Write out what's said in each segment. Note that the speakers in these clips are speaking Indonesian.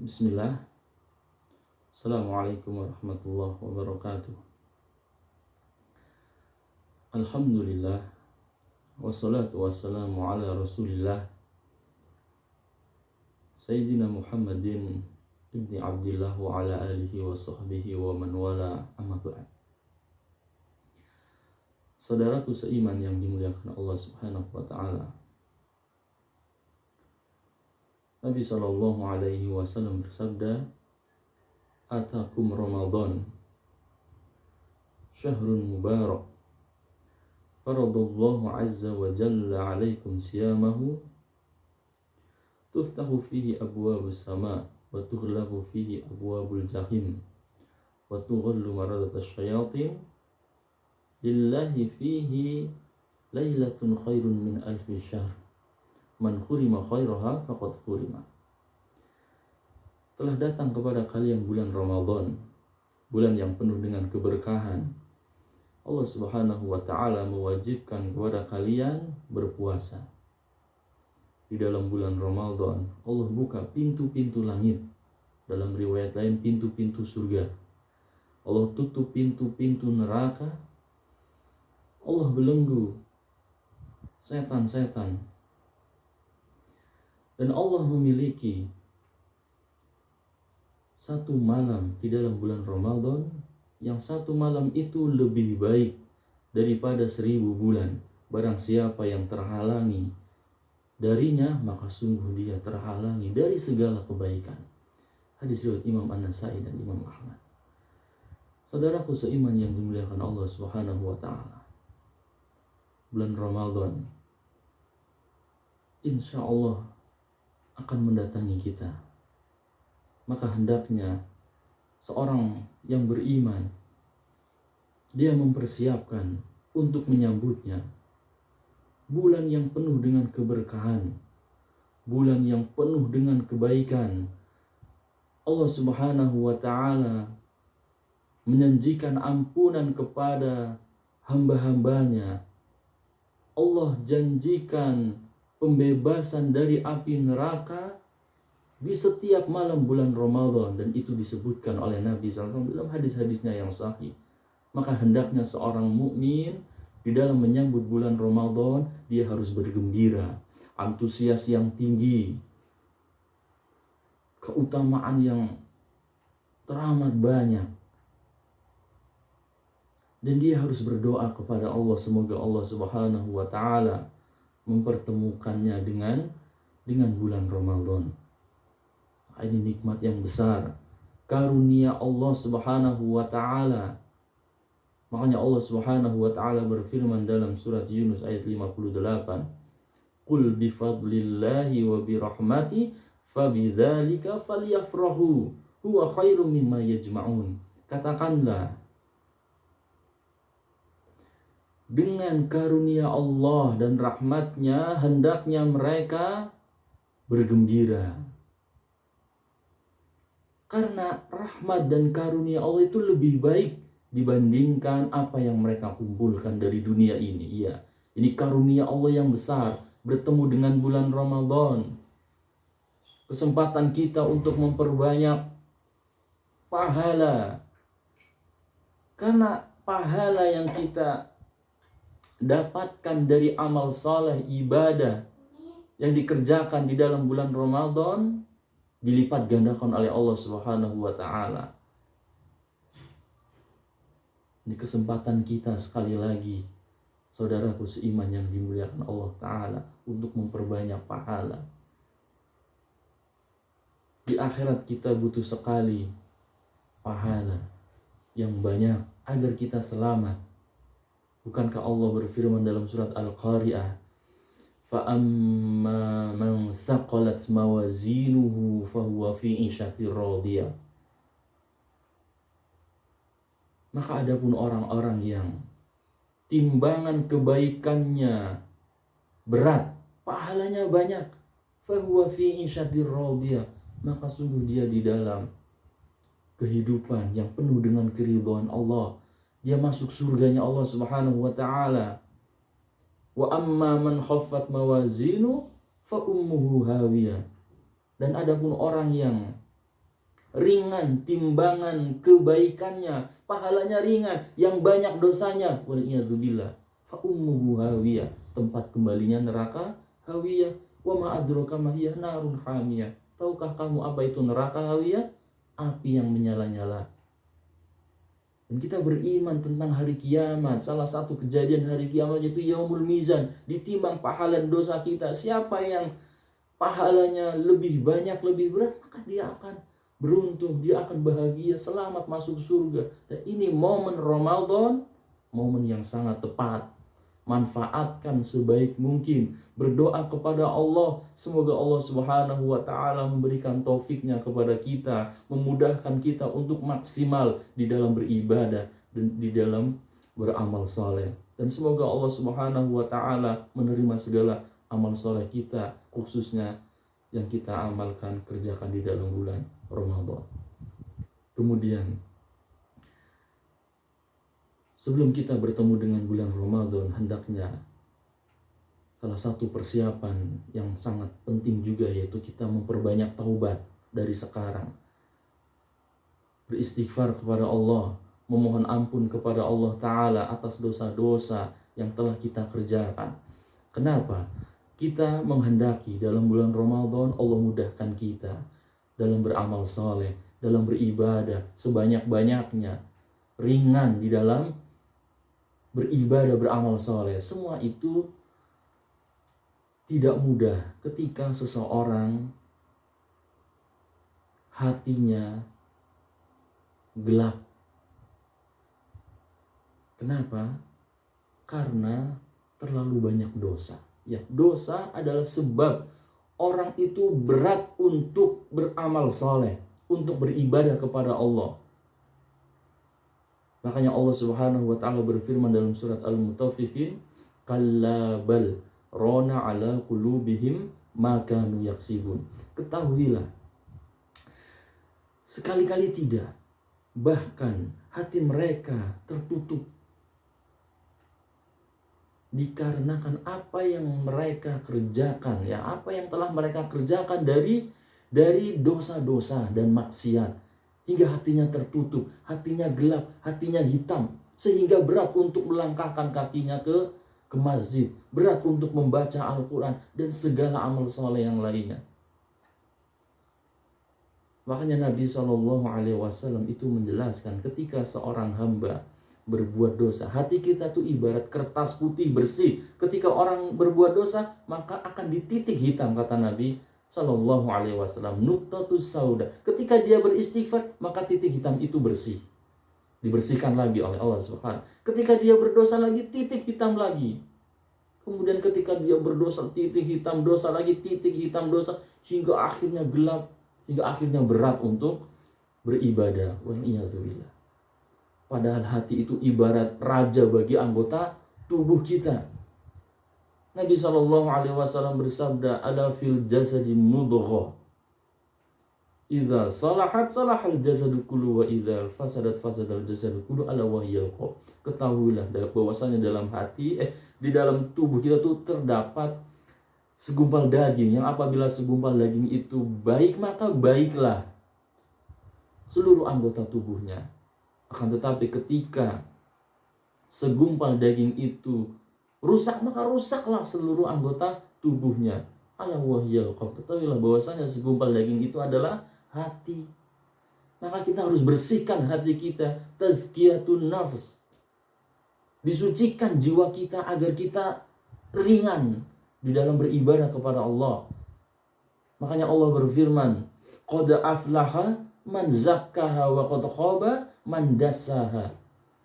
Bismillah. Assalamualaikum warahmatullahi wabarakatuh. Alhamdulillah. Wassalatu wassalamu ala rasulillah Sayyidina Muhammadin ibni Abdillah wa ala alihi wa sahbihi wa man wala amma ba'd. Saudaraku seiman yang dimuliakan Allah subhanahu wa ta'ala, Nabi SAW bersabda, Atakum Ramadan syahrun mubarak, faradallahu azza wa jalla alaikum siyamahu, tuftahu fihi abwabus sama wa tughlabu fihi abwabul jahim wa tughallu maradatasy syayatin, lillahi fihi lailatun khairun min alfi syahr, man khurima khairaha faqad khurima. Telah datang kepada kalian bulan Ramadan, bulan yang penuh dengan keberkahan. Allah subhanahu wa ta'ala mewajibkan kepada kalian berpuasa. Di dalam bulan Ramadan, Allah buka pintu-pintu langit. Dalam riwayat lain, pintu-pintu surga. Allah tutup pintu-pintu neraka. Allah belenggu setan-setan. Dan Allah memiliki satu malam di dalam bulan Ramadan, yang satu malam itu lebih baik daripada 1000 bulan. Barang siapa yang terhalangi darinya, maka sungguh dia terhalangi dari segala kebaikan. Hadis riwayat Imam An-Nasai dan Imam Ahmad. Saudaraku seiman yang dimuliakan Allah subhanahu wa ta'ala, bulan Ramadan insya Allah akan mendatangi kita. Maka hendaknya seorang yang beriman, dia mempersiapkan untuk menyambutnya. Bulan yang penuh dengan keberkahan, bulan yang penuh dengan kebaikan. Allah subhanahu wa ta'ala menjanjikan ampunan kepada hamba-hambanya. Allah janjikan pembebasan dari api neraka di setiap malam bulan Ramadan, dan itu disebutkan oleh Nabi SAW dalam hadis-hadisnya yang sahih. Maka hendaknya seorang mukmin di dalam menyambut bulan Ramadan, dia harus bergembira, antusias yang tinggi, keutamaan yang teramat banyak, dan dia harus berdoa kepada Allah semoga Allah subhanahu wa ta'ala mempertemukannya dengan bulan Ramadan. Ini nikmat yang besar, karunia Allah subhanahu wa ta'ala. Makanya Allah subhanahu wa ta'ala berfirman dalam surat Yunus ayat 58, Qul bifadlillahi wa birahmati fabidzalika falyafrahu huwa khairum mimma yajma'un. Katakanlah, dengan karunia Allah dan rahmatnya hendaknya mereka bergembira. Karena rahmat dan karunia Allah itu lebih baik dibandingkan apa yang mereka kumpulkan dari dunia ini. Iya, ini karunia Allah yang besar, bertemu dengan bulan Ramadan. Kesempatan kita untuk memperbanyak pahala. Karena pahala yang kita dapatkan dari amal saleh, ibadah yang dikerjakan di dalam bulan Ramadan dilipat gandakan oleh Allah subhanahu wa ta'ala. Ini kesempatan kita sekali lagi, saudaraku seiman yang dimuliakan Allah ta'ala, untuk memperbanyak pahala. Di akhirat kita butuh sekali pahala yang banyak agar kita selamat. Bukankah Allah berfirman dalam surat Al-Qari'ah, فَأَمَّا مَنْ ثَقَلَتْ مَوَازِينُهُ فَهُوَ فِي عِيشَةٍ رَاضِيَةٍ. Maka adapun orang-orang yang timbangan kebaikannya berat, pahalanya banyak, فَهُوَ فِي عِيشَةٍ رَاضِيَةٍ, maka sungguh dia di dalam kehidupan yang penuh dengan keridhaan Allah. Dia masuk surganya Allah subhanahu wa ta'ala. Wa amma man khaffat mawazinu fa ummuhu hawiyah. Dan adapun orang yang ringan timbangan kebaikannya, pahalanya ringan, yang banyak dosanya, wal iyazubillah, fa ummuhu hawiyah, tempat kembalinya neraka hawiyah. Wa ma adraka ma hiya narun hamiyah. Tahukah kamu apa itu neraka hawiyah? Api yang menyala-nyala. Dan kita beriman tentang hari kiamat. Salah satu kejadian hari kiamat itu yaumul mizan, ditimbang pahala dan dosa kita. Siapa yang pahalanya lebih banyak, lebih berat, maka dia akan beruntung, dia akan bahagia, selamat masuk surga. Dan ini momen Ramadan, momen yang sangat tepat. Manfaatkan sebaik mungkin, berdoa kepada Allah, semoga Allah Subhanahu wa Ta'ala memberikan taufiknya kepada kita, memudahkan kita untuk maksimal di dalam beribadah dan di dalam beramal saleh. Dan semoga Allah Subhanahu wa Ta'ala menerima segala amal saleh kita, khususnya yang kita amalkan, kerjakan di dalam bulan Ramadan. Kemudian, sebelum kita bertemu dengan bulan Ramadan, hendaknya salah satu persiapan yang sangat penting juga, yaitu kita memperbanyak taubat dari sekarang. Beristighfar kepada Allah, memohon ampun kepada Allah Ta'ala atas dosa-dosa yang telah kita kerjakan. Kenapa? Kita menghendaki dalam bulan Ramadan Allah mudahkan kita dalam beramal saleh, dalam beribadah sebanyak-banyaknya, ringan di dalam beribadah, beramal saleh. Semua itu tidak mudah ketika seseorang hatinya gelap. Kenapa? Karena terlalu banyak dosa. Ya, dosa adalah sebab orang itu berat untuk beramal saleh, untuk beribadah kepada Allah. Makanya Allah Subhanahu wa Ta'ala berfirman dalam surat Al-Mutaffifin, kalla bal rona ala qulubihim ma kanu yaksibun. Ketahuilah, sekali-kali tidak, bahkan hati mereka tertutup dikarenakan apa yang mereka kerjakan, ya, apa yang telah mereka kerjakan dari dosa-dosa dan maksiat, hingga hatinya tertutup, hatinya gelap, hatinya hitam, sehingga berat untuk melangkahkan kakinya ke masjid, berat untuk membaca Al-Quran dan segala amal soleh yang lainnya. Makanya Nabi SAW itu menjelaskan, ketika seorang hamba berbuat dosa, hati kita tuh ibarat kertas putih bersih. Ketika orang berbuat dosa, maka akan dititik hitam, kata Nabi SAW, nuktatus sauda. Ketika dia beristighfar, maka titik hitam itu bersih, dibersihkan lagi oleh Allah Subhanahu. Ketika dia berdosa lagi, titik hitam lagi. Kemudian ketika dia berdosa, titik hitam dosa lagi, titik hitam dosa, hingga akhirnya gelap, hingga akhirnya berat untuk beribadah. Wal'iyazubillah. Padahal hati itu ibarat raja bagi anggota tubuh kita. Nabi SAW bersabda, ada fil jasadi mudghah, idza salahat salahal jasadu kullu wa idza fasadat fasadal jasadu kullu, ala wahyal qalb. Ketahuilah bahwasanya dalam hati, di dalam tubuh kita tuh terdapat segumpal daging, yang apabila segumpal daging itu baik, maka baiklah seluruh anggota tubuhnya. Akan tetapi ketika segumpal daging itu rusak, maka rusaklah seluruh anggota tubuhnya. Ala wahyal qalb. Ketahuilah bahwasanya segumpal daging itu adalah hati. Maka kita harus bersihkan hati kita, tazkiyatun nafs. Disucikan jiwa kita agar kita ringan di dalam beribadah kepada Allah. Makanya Allah berfirman, qad aflaha man zakkaha wa qad khaba man dassaha.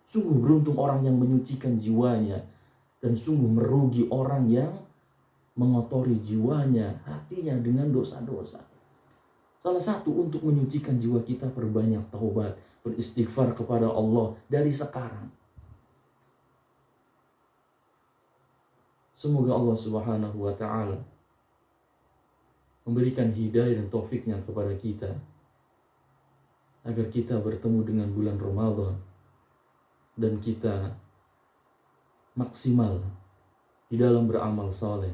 Sungguh beruntung orang yang menyucikan jiwanya, dan sungguh merugi orang yang mengotori jiwanya, hatinya dengan dosa-dosa. Salah satu untuk menyucikan jiwa kita, perbanyak taubat, beristighfar kepada Allah dari sekarang. Semoga Allah Subhanahu wa Ta'ala memberikan hidayah dan taufiknya kepada kita, agar kita bertemu dengan bulan Ramadan dan kita maksimal di dalam beramal saleh.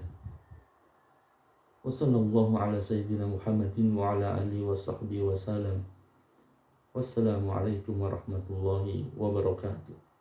Wassallallahu ala sayyidina Muhammadin wa ala alihi wa sahbihi wa salam. Wassalamualaikum warahmatullahi wabarakatuh.